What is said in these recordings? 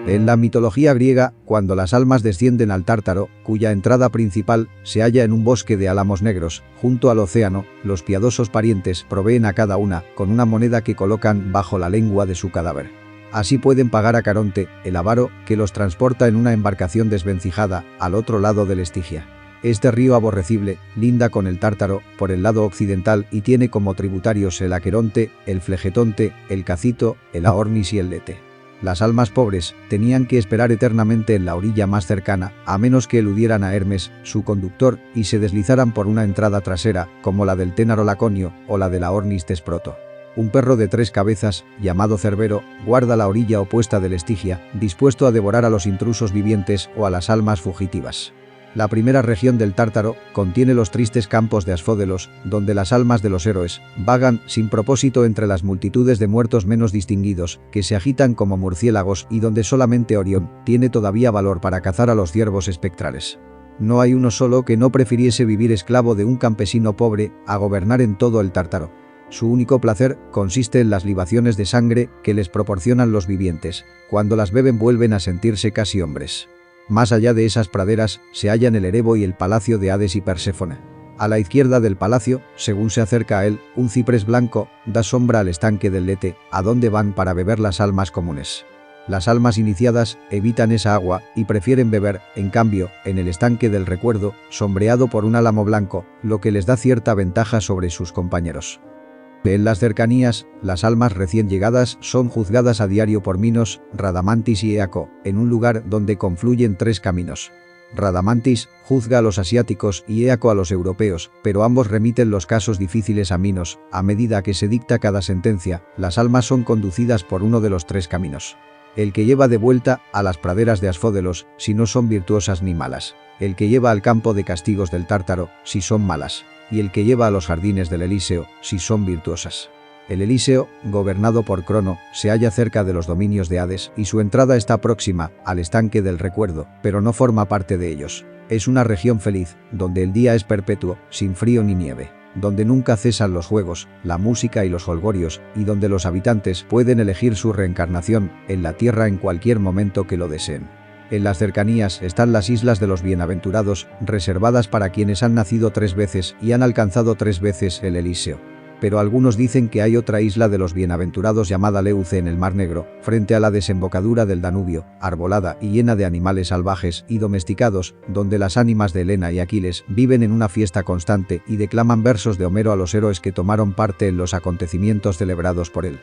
En la mitología griega, cuando las almas descienden al Tártaro, cuya entrada principal se halla en un bosque de álamos negros, junto al océano, los piadosos parientes proveen a cada una con una moneda que colocan bajo la lengua de su cadáver. Así pueden pagar a Caronte, el avaro, que los transporta en una embarcación desvencijada al otro lado del Estigia. Este río aborrecible linda con el Tártaro por el lado occidental y tiene como tributarios el Aqueronte, el Flegetonte, el Cacito, el Aornis y el Lete. Las almas pobres tenían que esperar eternamente en la orilla más cercana, a menos que eludieran a Hermes, su conductor, y se deslizaran por una entrada trasera, como la del Ténaro Laconio o la del Aornis Tesproto. Un perro de 3 cabezas, llamado Cerbero, guarda la orilla opuesta del Estigia, dispuesto a devorar a los intrusos vivientes o a las almas fugitivas. La primera región del Tártaro contiene los tristes campos de Asfódelos, donde las almas de los héroes vagan sin propósito entre las multitudes de muertos menos distinguidos, que se agitan como murciélagos y donde solamente Orión tiene todavía valor para cazar a los ciervos espectrales. No hay uno solo que no prefiriese vivir esclavo de un campesino pobre a gobernar en todo el Tártaro. Su único placer consiste en las libaciones de sangre que les proporcionan los vivientes. Cuando las beben vuelven a sentirse casi hombres. Más allá de esas praderas se hallan el Erebo y el palacio de Hades y Perséfone. A la izquierda del palacio, según se acerca a él, un ciprés blanco da sombra al estanque del Lete, a donde van para beber las almas comunes. Las almas iniciadas evitan esa agua y prefieren beber, en cambio, en el estanque del recuerdo, sombreado por un álamo blanco, lo que les da cierta ventaja sobre sus compañeros. En las cercanías, las almas recién llegadas son juzgadas a diario por Minos, Radamantis y Éaco, en un lugar donde confluyen 3 caminos. Radamantis juzga a los asiáticos y Éaco a los europeos, pero ambos remiten los casos difíciles a Minos. A medida que se dicta cada sentencia, las almas son conducidas por uno de los 3 caminos. El que lleva de vuelta a las praderas de Asfódelos, si no son virtuosas ni malas. El que lleva al campo de castigos del Tártaro, si son malas. Y el que lleva a los jardines del Elíseo, si son virtuosas. El Elíseo, gobernado por Crono, se halla cerca de los dominios de Hades y su entrada está próxima al estanque del recuerdo, pero no forma parte de ellos. Es una región feliz, donde el día es perpetuo, sin frío ni nieve, donde nunca cesan los juegos, la música y los jolgorios, y donde los habitantes pueden elegir su reencarnación en la tierra en cualquier momento que lo deseen. En las cercanías están las islas de los bienaventurados, reservadas para quienes han nacido 3 veces y han alcanzado 3 veces el Elíseo. Pero algunos dicen que hay otra isla de los bienaventurados llamada Leuce en el Mar Negro, frente a la desembocadura del Danubio, arbolada y llena de animales salvajes y domesticados, donde las ánimas de Helena y Aquiles viven en una fiesta constante y declaman versos de Homero a los héroes que tomaron parte en los acontecimientos celebrados por él.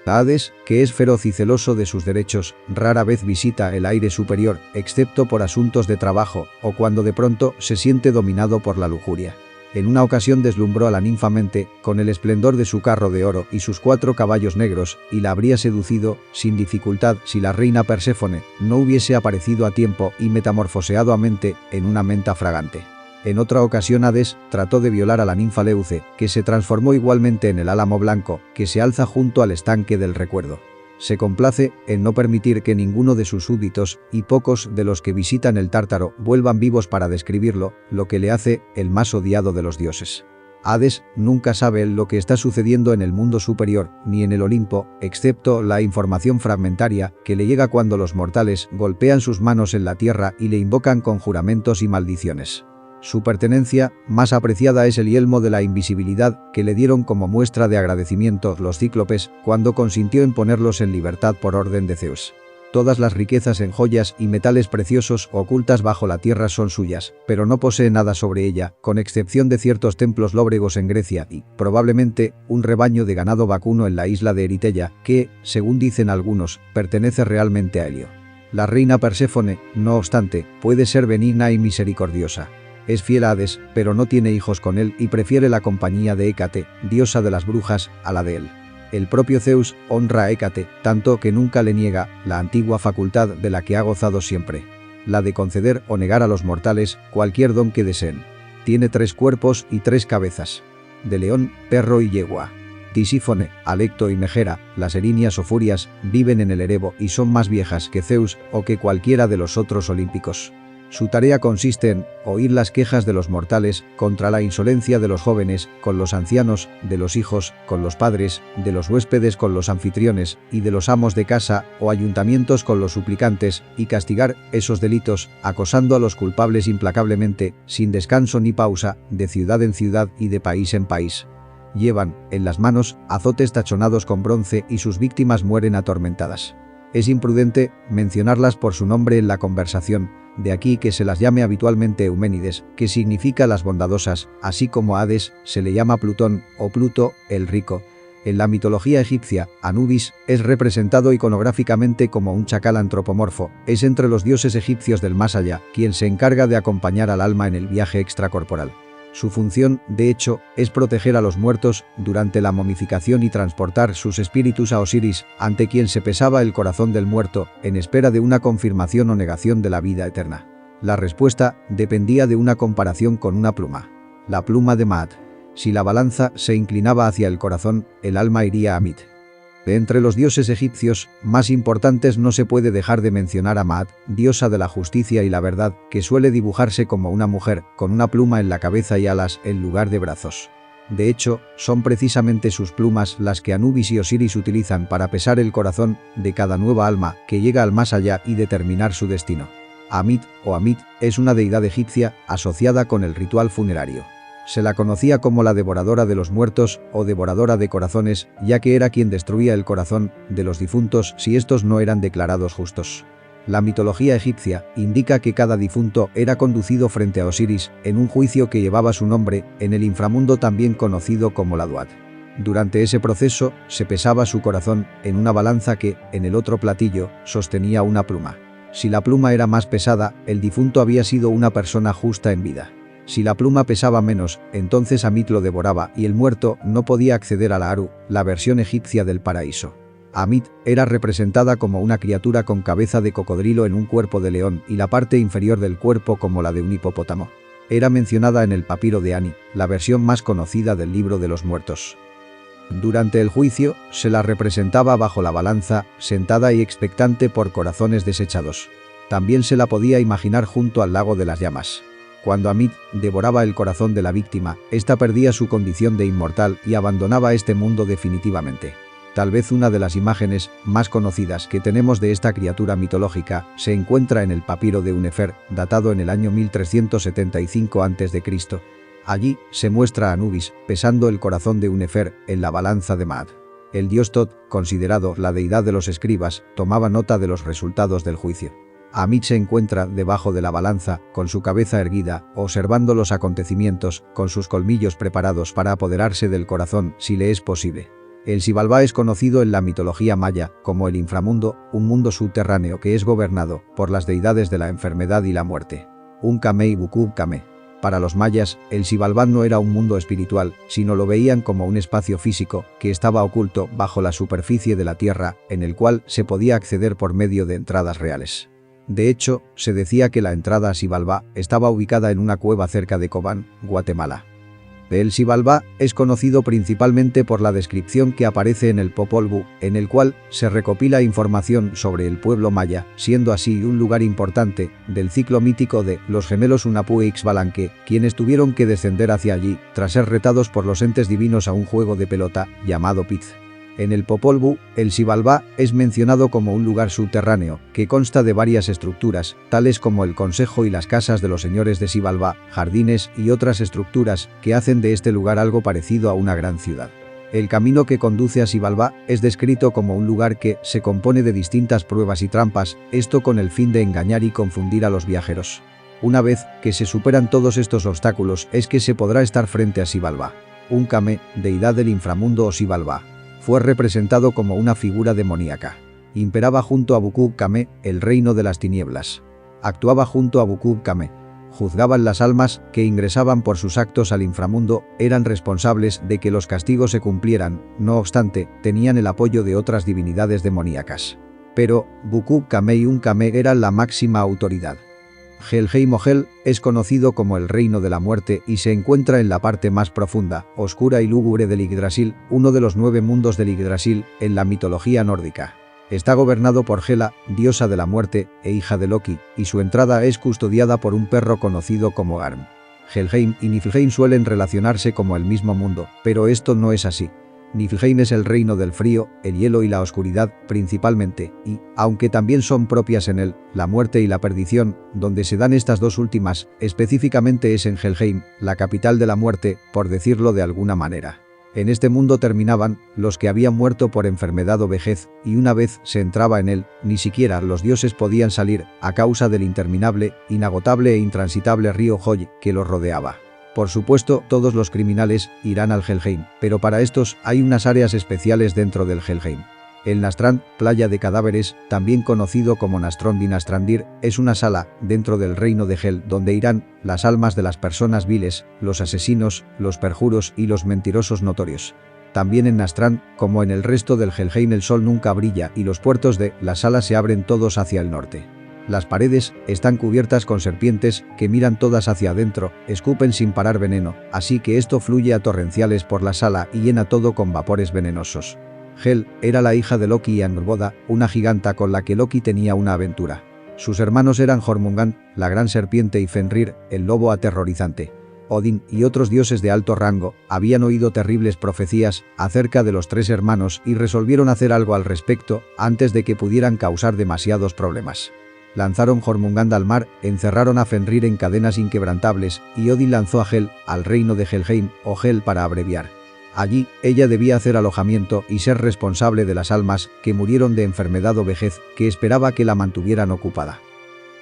Hades, que es feroz y celoso de sus derechos, rara vez visita el aire superior, excepto por asuntos de trabajo o cuando de pronto se siente dominado por la lujuria. En una ocasión deslumbró a la ninfa Mente con el esplendor de su carro de oro y sus 4 caballos negros, y la habría seducido sin dificultad si la reina Perséfone no hubiese aparecido a tiempo y metamorfoseado a Mente en una menta fragante. En otra ocasión Hades trató de violar a la ninfa Leuce, que se transformó igualmente en el álamo blanco que se alza junto al estanque del recuerdo. Se complace en no permitir que ninguno de sus súbditos, y pocos de los que visitan el Tártaro, vuelvan vivos para describirlo, lo que le hace el más odiado de los dioses. Hades nunca sabe lo que está sucediendo en el mundo superior, ni en el Olimpo, excepto la información fragmentaria que le llega cuando los mortales golpean sus manos en la tierra y le invocan con juramentos y maldiciones. Su pertenencia más apreciada es el yelmo de la invisibilidad que le dieron como muestra de agradecimiento los cíclopes cuando consintió en ponerlos en libertad por orden de Zeus. Todas las riquezas en joyas y metales preciosos ocultas bajo la tierra son suyas, pero no posee nada sobre ella, con excepción de ciertos templos lóbregos en Grecia y, probablemente, un rebaño de ganado vacuno en la isla de Eritella que, según dicen algunos, pertenece realmente a Helio. La reina Perséfone, no obstante, puede ser benigna y misericordiosa. Es fiel a Hades, pero no tiene hijos con él y prefiere la compañía de Hécate, diosa de las brujas, a la de él. El propio Zeus honra a Hécate, tanto que nunca le niega la antigua facultad de la que ha gozado siempre, la de conceder o negar a los mortales cualquier don que deseen. Tiene 3 cuerpos y 3 cabezas. De león, perro y yegua. Tisífone, Alecto y Megera, las erinias o furias, viven en el Erebo y son más viejas que Zeus o que cualquiera de los otros olímpicos. Su tarea consiste en oír las quejas de los mortales contra la insolencia de los jóvenes, con los ancianos, de los hijos, con los padres, de los huéspedes con los anfitriones, y de los amos de casa o ayuntamientos con los suplicantes, y castigar esos delitos, acosando a los culpables implacablemente, sin descanso ni pausa, de ciudad en ciudad y de país en país. Llevan, en las manos, azotes tachonados con bronce y sus víctimas mueren atormentadas. Es imprudente mencionarlas por su nombre en la conversación, de aquí que se las llame habitualmente Euménides, que significa las bondadosas, así como a Hades se le llama Plutón o Pluto, el rico. En la mitología egipcia, Anubis es representado iconográficamente como un chacal antropomorfo, es entre los dioses egipcios del más allá, quien se encarga de acompañar al alma en el viaje extracorporal. Su función, de hecho, es proteger a los muertos durante la momificación y transportar sus espíritus a Osiris, ante quien se pesaba el corazón del muerto, en espera de una confirmación o negación de la vida eterna. La respuesta dependía de una comparación con una pluma. La pluma de Maat. Si la balanza se inclinaba hacia el corazón, el alma iría a Mit. De entre los dioses egipcios más importantes no se puede dejar de mencionar a Maat, diosa de la justicia y la verdad, que suele dibujarse como una mujer, con una pluma en la cabeza y alas en lugar de brazos. De hecho, son precisamente sus plumas las que Anubis y Osiris utilizan para pesar el corazón de cada nueva alma que llega al más allá y determinar su destino. Amit o Amit es una deidad egipcia asociada con el ritual funerario. Se la conocía como la devoradora de los muertos o devoradora de corazones, ya que era quien destruía el corazón de los difuntos si estos no eran declarados justos. La mitología egipcia indica que cada difunto era conducido frente a Osiris en un juicio que llevaba su nombre en el inframundo también conocido como la Duat. Durante ese proceso se pesaba su corazón en una balanza que, en el otro platillo, sostenía una pluma. Si la pluma era más pesada, el difunto había sido una persona justa en vida. Si la pluma pesaba menos, entonces Amit lo devoraba y el muerto no podía acceder a la Aru, la versión egipcia del paraíso. Amit era representada como una criatura con cabeza de cocodrilo en un cuerpo de león y la parte inferior del cuerpo como la de un hipopótamo. Era mencionada en el papiro de Ani, la versión más conocida del libro de los muertos. Durante el juicio, se la representaba bajo la balanza, sentada y expectante por corazones desechados. También se la podía imaginar junto al lago de las llamas. Cuando Amit devoraba el corazón de la víctima, ésta perdía su condición de inmortal y abandonaba este mundo definitivamente. Tal vez una de las imágenes más conocidas que tenemos de esta criatura mitológica se encuentra en el papiro de Unefer, datado en el año 1375 a.C. Allí se muestra a Anubis pesando el corazón de Unefer en la balanza de Maat. El dios Tot, considerado la deidad de los escribas, tomaba nota de los resultados del juicio. Amit se encuentra debajo de la balanza, con su cabeza erguida, observando los acontecimientos, con sus colmillos preparados para apoderarse del corazón si le es posible. El Xibalbá es conocido en la mitología maya como el inframundo, un mundo subterráneo que es gobernado por las deidades de la enfermedad y la muerte. Unkame y Bukub-Kame. Para los mayas, el Xibalbá no era un mundo espiritual, sino lo veían como un espacio físico que estaba oculto bajo la superficie de la tierra, en el cual se podía acceder por medio de entradas reales. De hecho, se decía que la entrada a Xibalbá estaba ubicada en una cueva cerca de Cobán, Guatemala. El Xibalbá es conocido principalmente por la descripción que aparece en el Popol Vuh, en el cual se recopila información sobre el pueblo maya, siendo así un lugar importante del ciclo mítico de los gemelos Unapu e Ixbalanque, quienes tuvieron que descender hacia allí tras ser retados por los entes divinos a un juego de pelota llamado Piz. En el Popol Vuh, el Xibalbá es mencionado como un lugar subterráneo, que consta de varias estructuras, tales como el consejo y las casas de los señores de Xibalbá, jardines y otras estructuras que hacen de este lugar algo parecido a una gran ciudad. El camino que conduce a Xibalbá es descrito como un lugar que se compone de distintas pruebas y trampas, esto con el fin de engañar y confundir a los viajeros. Una vez que se superan todos estos obstáculos es que se podrá estar frente a Xibalbá. Unkame, deidad del inframundo o Xibalbá, fue representado como una figura demoníaca. Imperaba junto a Bukub-Kame, el reino de las tinieblas. Actuaba junto a Bukub-Kame. Juzgaban las almas que ingresaban por sus actos al inframundo, eran responsables de que los castigos se cumplieran, no obstante, tenían el apoyo de otras divinidades demoníacas. Pero, Bukub-Kame y Unkame eran la máxima autoridad. Helheim-Hel es conocido como el reino de la muerte y se encuentra en la parte más profunda, oscura y lúgubre del Yggdrasil, uno de los 9 mundos del Yggdrasil en la mitología nórdica. Está gobernado por Hela, diosa de la muerte e hija de Loki, y su entrada es custodiada por un perro conocido como Garm. Helheim y Niflheim suelen relacionarse como el mismo mundo, pero esto no es así. Niflheim es el reino del frío, el hielo y la oscuridad, principalmente, y, aunque también son propias en él, la muerte y la perdición, donde se dan estas dos últimas, específicamente es en Helheim, la capital de la muerte, por decirlo de alguna manera. En este mundo terminaban los que habían muerto por enfermedad o vejez, y una vez se entraba en él, ni siquiera los dioses podían salir, a causa del interminable, inagotable e intransitable río Hoy que los rodeaba. Por supuesto, todos los criminales irán al Helheim, pero para estos hay unas áreas especiales dentro del Helheim. El Nastrand, playa de cadáveres, también conocido como Nastrond y Nastrandir, es una sala, dentro del reino de Hel, donde irán las almas de las personas viles, los asesinos, los perjuros y los mentirosos notorios. También en Nastrand, como en el resto del Helheim, el sol nunca brilla y los puertos de la sala se abren todos hacia el norte. Las paredes están cubiertas con serpientes que miran todas hacia adentro, escupen sin parar veneno, así que esto fluye a torrenciales por la sala y llena todo con vapores venenosos. Hel era la hija de Loki y Angrboda, una giganta con la que Loki tenía una aventura. Sus hermanos eran Jormungand, la gran serpiente, y Fenrir, el lobo aterrorizante. Odín y otros dioses de alto rango habían oído terribles profecías acerca de los tres hermanos y resolvieron hacer algo al respecto antes de que pudieran causar demasiados problemas. Lanzaron Jormungand al mar, encerraron a Fenrir en cadenas inquebrantables y Odín lanzó a Hel al reino de Helheim, o Hel para abreviar. Allí, ella debía hacer alojamiento y ser responsable de las almas que murieron de enfermedad o vejez que esperaba que la mantuvieran ocupada.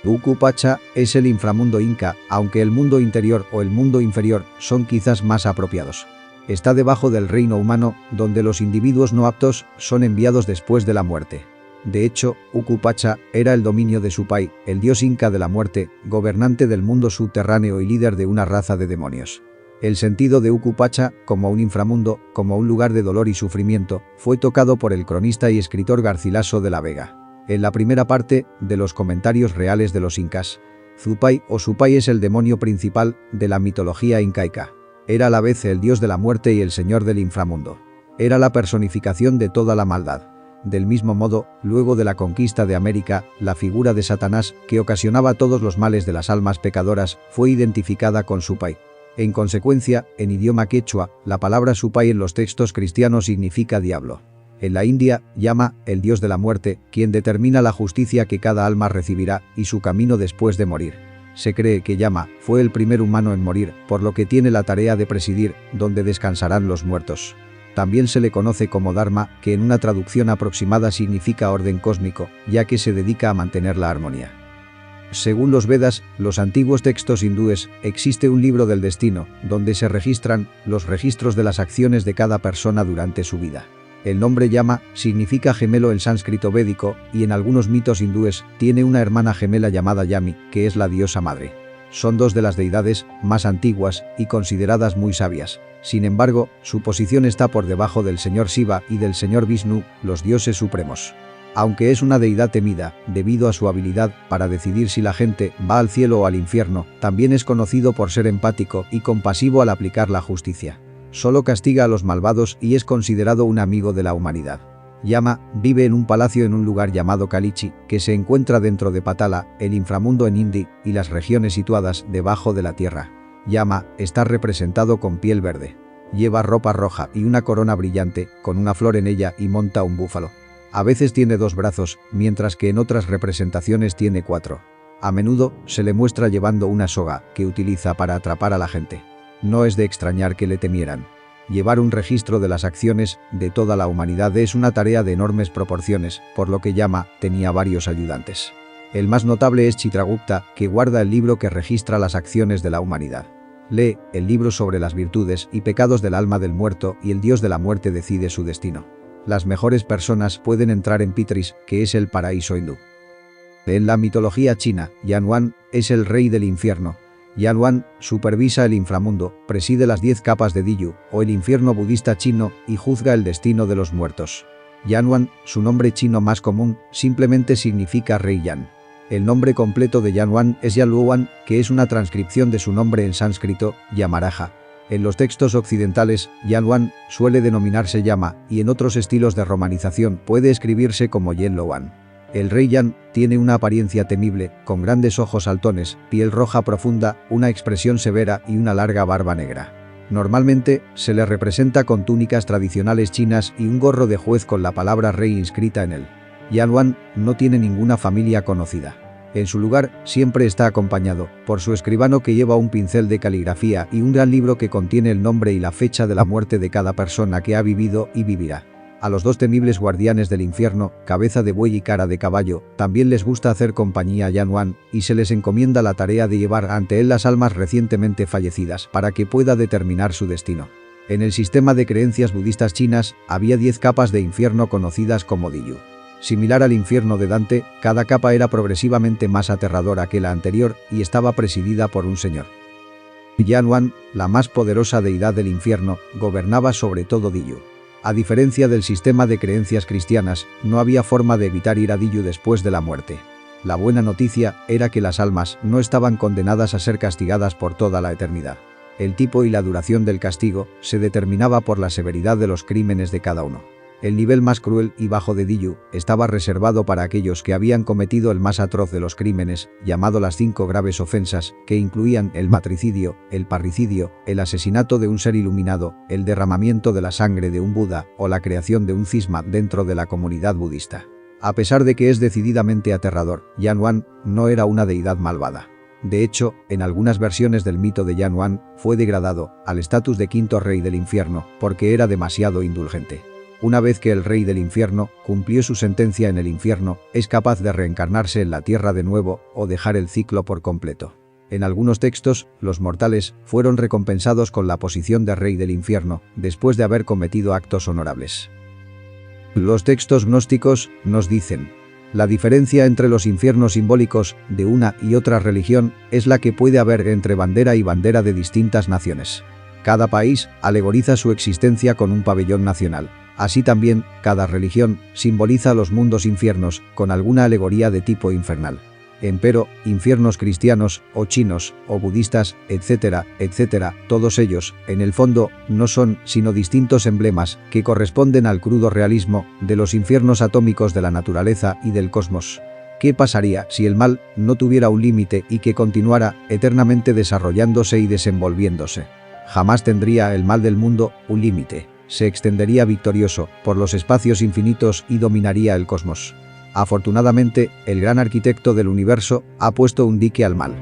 Ukupacha es el inframundo inca, aunque el mundo interior o el mundo inferior son quizás más apropiados. Está debajo del reino humano, donde los individuos no aptos son enviados después de la muerte. De hecho, Ukupacha era el dominio de Supai, el dios inca de la muerte, gobernante del mundo subterráneo y líder de una raza de demonios. El sentido de Ukupacha, como un inframundo, como un lugar de dolor y sufrimiento, fue tocado por el cronista y escritor Garcilaso de la Vega. En la primera parte de los comentarios reales de los incas, Supai o Supai es el demonio principal de la mitología incaica. Era a la vez el dios de la muerte y el señor del inframundo. Era la personificación de toda la maldad. Del mismo modo, luego de la conquista de América, la figura de Satanás, que ocasionaba todos los males de las almas pecadoras, fue identificada con Supai. En consecuencia, en idioma quechua, la palabra Supai en los textos cristianos significa diablo. En la India, Yama, el dios de la muerte, quien determina la justicia que cada alma recibirá y su camino después de morir. Se cree que Yama fue el primer humano en morir, por lo que tiene la tarea de presidir, donde descansarán los muertos. También se le conoce como Dharma, que en una traducción aproximada significa orden cósmico, ya que se dedica a mantener la armonía. Según los Vedas, los antiguos textos hindúes, existe un libro del destino, donde se registran los registros de las acciones de cada persona durante su vida. El nombre Yama significa gemelo en sánscrito védico y en algunos mitos hindúes tiene una hermana gemela llamada Yami, que es la diosa madre. Son dos de las deidades más antiguas y consideradas muy sabias. Sin embargo, su posición está por debajo del señor Shiva y del señor Vishnu, los dioses supremos. Aunque es una deidad temida, debido a su habilidad para decidir si la gente va al cielo o al infierno, también es conocido por ser empático y compasivo al aplicar la justicia. Solo castiga a los malvados y es considerado un amigo de la humanidad. Yama vive en un palacio en un lugar llamado Kalichi, que se encuentra dentro de Patala, el inframundo en hindi, y las regiones situadas debajo de la tierra. Yama está representado con piel verde. Lleva ropa roja y una corona brillante, con una flor en ella, y monta un búfalo. A veces tiene 2 brazos, mientras que en otras representaciones tiene 4. A menudo se le muestra llevando una soga que utiliza para atrapar a la gente. No es de extrañar que le temieran. Llevar un registro de las acciones de toda la humanidad es una tarea de enormes proporciones, por lo que Yama tenía varios ayudantes. El más notable es Chitragupta, que guarda el libro que registra las acciones de la humanidad. Lee el libro sobre las virtudes y pecados del alma del muerto y el dios de la muerte decide su destino. Las mejores personas pueden entrar en Pitris, que es el paraíso hindú. En la mitología china, Yanwan es el rey del infierno. Yanwan supervisa el inframundo, preside las 10 capas de Diyu, o el infierno budista chino, y juzga el destino de los muertos. Yanwan, su nombre chino más común, simplemente significa Rey Yan. El nombre completo de Yanwan es Yaluwan, que es una transcripción de su nombre en sánscrito, Yamaraja. En los textos occidentales, Yanwan suele denominarse Yama y en otros estilos de romanización puede escribirse como Yenlowan. El rey Yan tiene una apariencia temible, con grandes ojos saltones, piel roja profunda, una expresión severa y una larga barba negra. Normalmente, se le representa con túnicas tradicionales chinas y un gorro de juez con la palabra rey inscrita en él. Yanwan no tiene ninguna familia conocida. En su lugar, siempre está acompañado por su escribano que lleva un pincel de caligrafía y un gran libro que contiene el nombre y la fecha de la muerte de cada persona que ha vivido y vivirá. A los dos temibles guardianes del infierno, cabeza de buey y cara de caballo, también les gusta hacer compañía a Yanwan y se les encomienda la tarea de llevar ante él las almas recientemente fallecidas para que pueda determinar su destino. En el sistema de creencias budistas chinas, había 10 capas de infierno conocidas como Diyu. Similar al infierno de Dante, cada capa era progresivamente más aterradora que la anterior y estaba presidida por un señor. Yanwan, la más poderosa deidad del infierno, gobernaba sobre todo Diyu. A diferencia del sistema de creencias cristianas, no había forma de evitar ir a Diyu después de la muerte. La buena noticia era que las almas no estaban condenadas a ser castigadas por toda la eternidad. El tipo y la duración del castigo se determinaba por la severidad de los crímenes de cada uno. El nivel más cruel y bajo de Diyu estaba reservado para aquellos que habían cometido el más atroz de los crímenes, llamado las 5 graves ofensas, que incluían el matricidio, el parricidio, el asesinato de un ser iluminado, el derramamiento de la sangre de un Buda o la creación de un cisma dentro de la comunidad budista. A pesar de que es decididamente aterrador, Yanwan no era una deidad malvada. De hecho, en algunas versiones del mito de Yanwan, fue degradado al estatus de quinto rey del infierno porque era demasiado indulgente. Una vez que el rey del infierno cumplió su sentencia en el infierno, es capaz de reencarnarse en la tierra de nuevo o dejar el ciclo por completo. En algunos textos, los mortales fueron recompensados con la posición de rey del infierno, después de haber cometido actos honorables. Los textos gnósticos nos dicen: la diferencia entre los infiernos simbólicos de una y otra religión es la que puede haber entre bandera y bandera de distintas naciones. Cada país alegoriza su existencia con un pabellón nacional. Así también, cada religión simboliza los mundos infiernos con alguna alegoría de tipo infernal. Empero, infiernos cristianos, o chinos, o budistas, etcétera, etcétera, todos ellos, en el fondo, no son sino distintos emblemas que corresponden al crudo realismo de los infiernos atómicos de la naturaleza y del cosmos. ¿Qué pasaría si el mal no tuviera un límite y que continuara eternamente desarrollándose y desenvolviéndose? Jamás tendría el mal del mundo un límite. Se extendería victorioso por los espacios infinitos y dominaría el cosmos. Afortunadamente, el gran arquitecto del universo ha puesto un dique al mal.